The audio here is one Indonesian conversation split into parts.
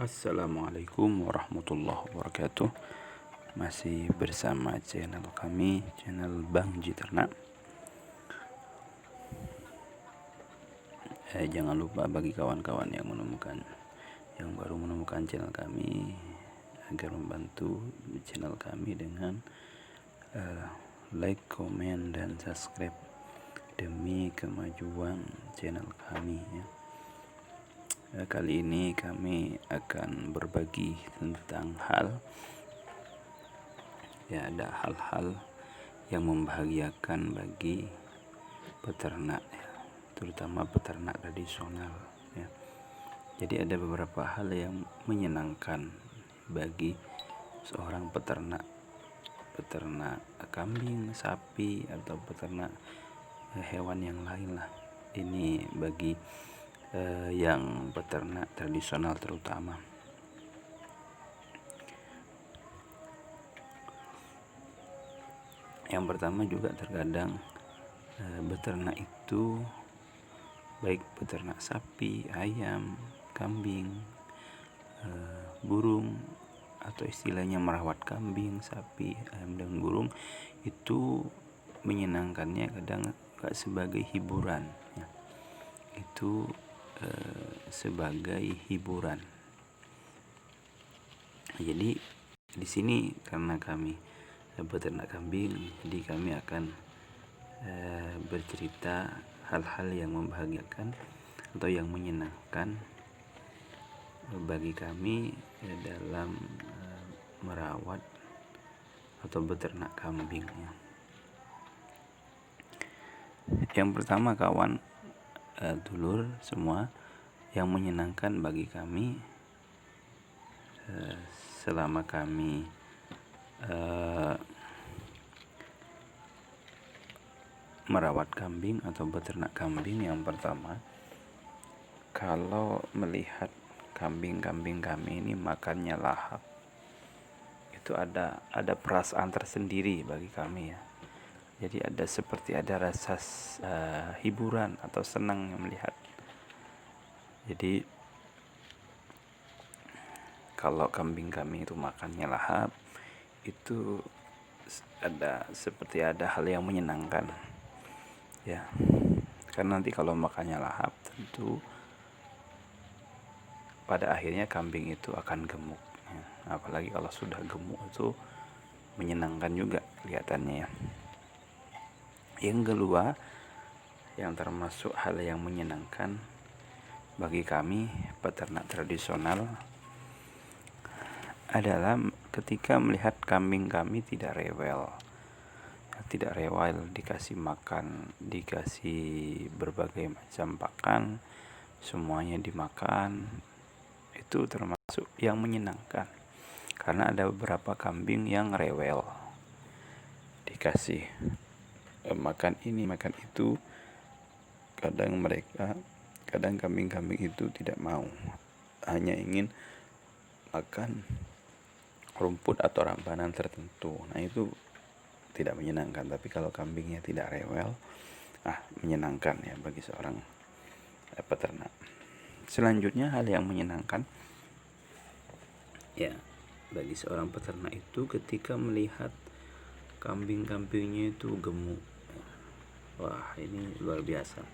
Assalamualaikum warahmatullahi wabarakatuh. Masih bersama channel kami, channel Bang Jiternak. Jangan lupa bagi kawan-kawan yang baru menemukan channel kami, agar membantu channel kami dengan like, komen, dan subscribe demi kemajuan channel kami ya. Kali ini kami akan berbagi tentang ada hal-hal yang membahagiakan bagi peternak ya, terutama peternak tradisional ya. Jadi ada beberapa hal yang menyenangkan bagi seorang peternak kambing, sapi, atau peternak hewan yang lain lah. Ini bagi yang peternak tradisional terutama. Yang pertama juga terkadang beternak itu, baik peternak sapi, ayam, kambing, burung, atau istilahnya merawat kambing, sapi, ayam, dan burung, itu menyenangkannya kadang gak sebagai hiburan ya. Itu sebagai hiburan. Jadi di sini karena kami peternak kambing, jadi kami akan bercerita hal-hal yang membahagiakan atau yang menyenangkan bagi kami dalam merawat atau beternak kambing ya. Yang pertama kawan, dulur semua, yang menyenangkan bagi kami selama kami merawat kambing atau beternak kambing, yang pertama, kalau melihat kambing-kambing kami ini makannya lahap, itu ada perasaan tersendiri bagi kami ya. Jadi ada rasa hiburan atau senang melihat. Jadi kalau kambing kami itu makannya lahap, itu ada hal yang menyenangkan ya. Karena nanti kalau makannya lahap, tentu pada akhirnya kambing itu akan gemuk ya. Apalagi kalau sudah gemuk itu menyenangkan juga kelihatannya ya. Yang kedua, yang termasuk hal yang menyenangkan bagi kami peternak tradisional adalah ketika melihat kambing kami tidak rewel, dikasih makan, dikasih berbagai macam pakan, semuanya dimakan. Itu termasuk yang menyenangkan, karena ada beberapa kambing yang rewel, dikasih makan ini makan itu, kadang kambing-kambing itu tidak mau, hanya ingin makan rumput atau rampanan tertentu. Nah itu tidak menyenangkan. Tapi kalau kambingnya tidak rewel, menyenangkan ya bagi seorang peternak. Selanjutnya, hal yang menyenangkan ya bagi seorang peternak itu ketika melihat kambing-kambingnya itu gemuk. Wah, ini luar biasa.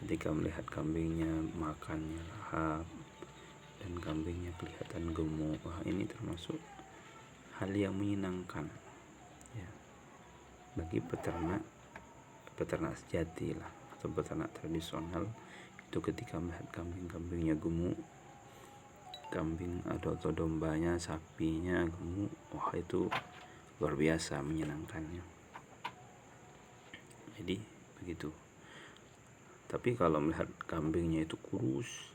Ketika melihat kambingnya makannya lahap dan kambingnya kelihatan gemuk, wah ini termasuk hal yang menyenangkan ya bagi peternak sejati lah, atau peternak tradisional. Itu ketika melihat kambing-kambingnya gemuk, kambing atau dombanya, sapinya gemuk, wah itu luar biasa menyenangkannya. Jadi begitu. Tapi kalau melihat kambingnya itu kurus,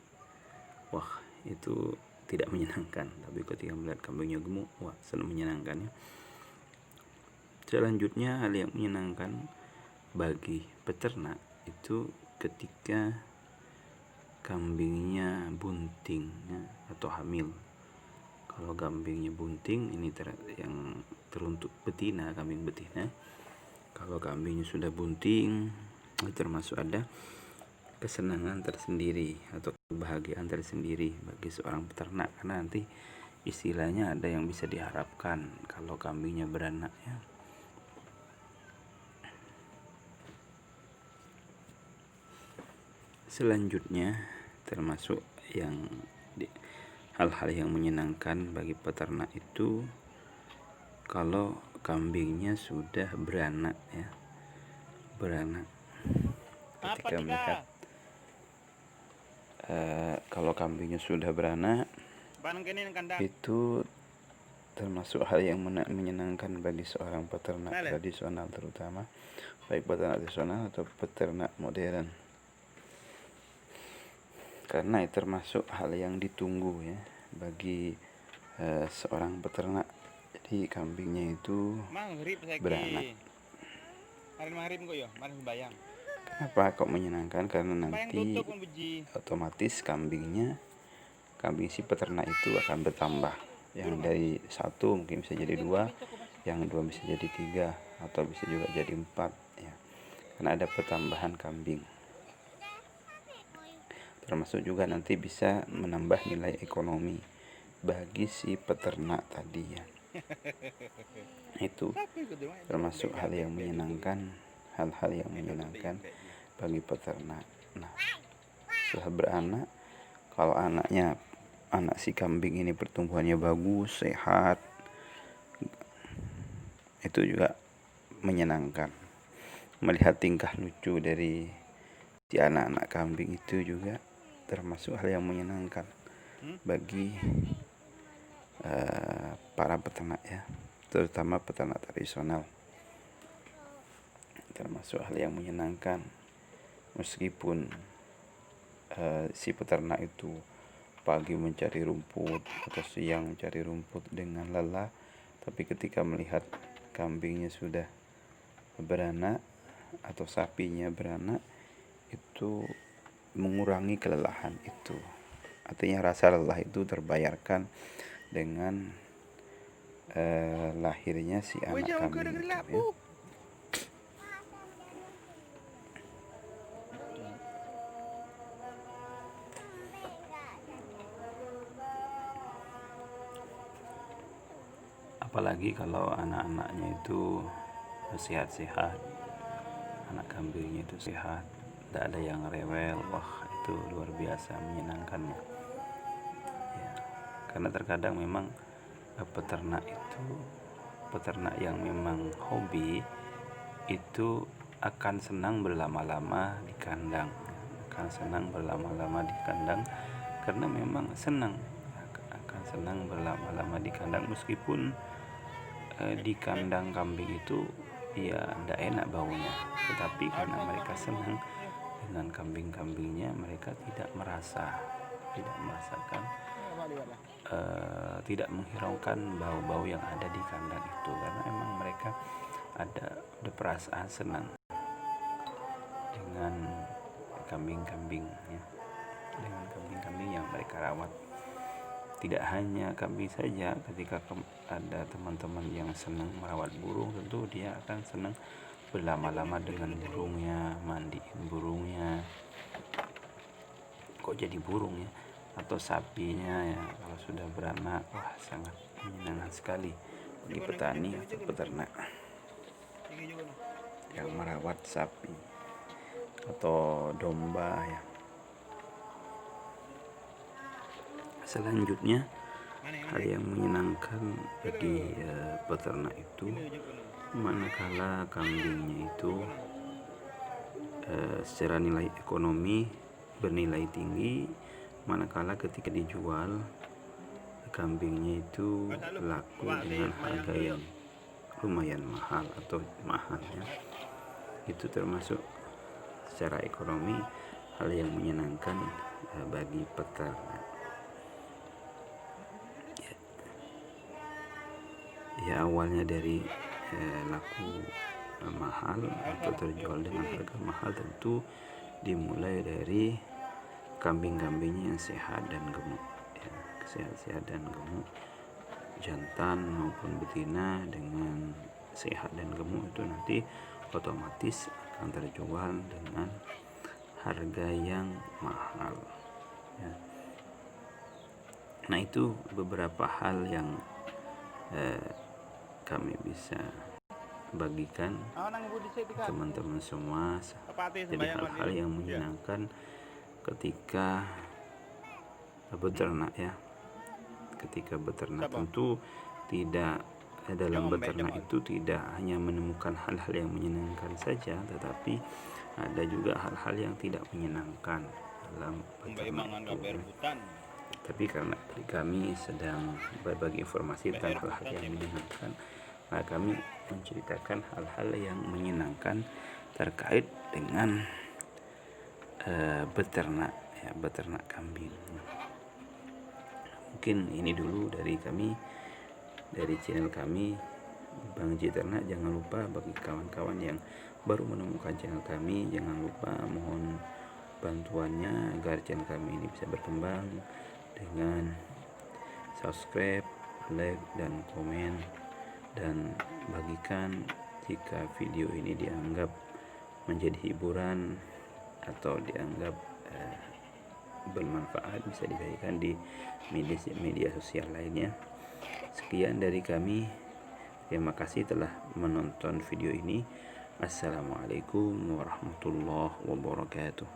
wah itu tidak menyenangkan. Tapi ketika melihat kambingnya gemuk, wah sangat menyenangkannya. Selanjutnya, hal yang menyenangkan bagi peternak itu ketika kambingnya bunting ya, atau hamil. Kalau kambingnya bunting, ini yang teruntuk betina, kambing betina. Kalau kambingnya sudah bunting, termasuk ada kesenangan tersendiri atau kebahagiaan tersendiri bagi seorang peternak, karena nanti istilahnya ada yang bisa diharapkan kalau kambingnya beranak ya. Selanjutnya termasuk hal-hal yang menyenangkan bagi peternak itu kalau kambingnya sudah beranak ya. Beranak ketika melihat kalau kambingnya sudah beranak itu termasuk hal yang menyenangkan bagi seorang peternak tradisional, terutama baik peternak tradisional atau peternak modern, karena itu termasuk hal yang ditunggu ya bagi seorang peternak. Jadi kambingnya itu beranak. Kenapa kok menyenangkan? Karena nanti otomatis kambing si peternak itu akan bertambah. Yang dari 1 mungkin bisa jadi 2, yang 2 bisa jadi 3, atau bisa juga jadi 4 ya. Karena ada pertambahan kambing. Termasuk juga nanti bisa menambah nilai ekonomi bagi si peternak tadi ya. Itu termasuk hal yang menyenangkan, hal-hal yang menyenangkan bagi peternak. Nah, setelah beranak, kalau anak si kambing ini pertumbuhannya bagus, sehat, itu juga menyenangkan. Melihat tingkah lucu dari si anak-anak kambing itu juga termasuk hal yang menyenangkan bagi para peternak ya, terutama peternak tradisional. Termasuk hal yang menyenangkan meskipun si peternak itu pagi mencari rumput atau siang mencari rumput dengan lelah, tapi ketika melihat kambingnya sudah beranak atau sapinya beranak, itu mengurangi kelelahan itu. Artinya rasa lelah itu terbayarkan dengan lahirnya si anak kambing itu ya. Apalagi kalau anak-anaknya itu sehat-sehat, anak kambingnya itu sehat, tidak ada yang rewel, wah itu luar biasa menyenangkannya ya. Karena terkadang memang peternak yang memang hobi itu akan senang berlama-lama di kandang, karena memang akan senang berlama-lama di kandang, meskipun di kandang kambing itu ya tidak enak baunya, tetapi karena mereka senang dengan kambing-kambingnya, mereka tidak merasakan tidak menghiraukan bau-bau yang ada di kandang itu, karena memang mereka ada perasaan senang dengan kambing-kambing ya, dengan kambing-kambing yang mereka rawat. Tidak hanya kambing saja, ketika ada teman-teman yang senang merawat burung, tentu dia akan senang berlama-lama dengan burungnya, mandiin burungnya, kok jadi burung ya, atau sapinya ya kalau sudah beranak, wah sangat menyenangkan sekali bagi petani atau peternak yang merawat sapi atau domba ya. Selanjutnya, hal yang menyenangkan bagi peternak itu manakala kambingnya itu secara nilai ekonomi bernilai tinggi, manakala ketika dijual kambingnya itu laku dengan harga yang lumayan mahal atau mahal ya. Itu termasuk secara ekonomi hal yang menyenangkan bagi peternak ya. Awalnya dari laku mahal atau terjual dengan harga mahal, tentu dimulai dari kambing-kambingnya yang sehat dan gemuk ya, sehat dan gemuk, jantan maupun betina dengan sehat dan gemuk itu nanti otomatis akan terjual dengan harga yang mahal ya. Nah, itu beberapa hal yang kami bisa bagikan teman-teman semua. Jadi hal-hal yang menyenangkan ketika beternak ya. Ketika beternak tentu tidak dalam beternak itu tidak hanya menemukan hal-hal yang menyenangkan saja, tetapi ada juga hal-hal yang tidak menyenangkan dalam beternak itu ya. Tapi karena kami sedang berbagi informasi tentang hal-hal yang menyenangkan, maka kami menceritakan hal-hal yang menyenangkan terkait dengan beternak ya, beternak kambing. Mungkin ini dulu dari kami, dari channel kami Bang Ji Ternak. Jangan lupa bagi kawan-kawan yang baru menemukan channel kami, jangan lupa mohon bantuannya agar channel kami ini bisa berkembang dengan subscribe, like, dan komen, dan bagikan jika video ini dianggap menjadi hiburan atau dianggap bermanfaat, bisa dibagikan di media sosial lainnya. Sekian dari kami, terima kasih telah menonton video ini. Assalamualaikum warahmatullahi wabarakatuh.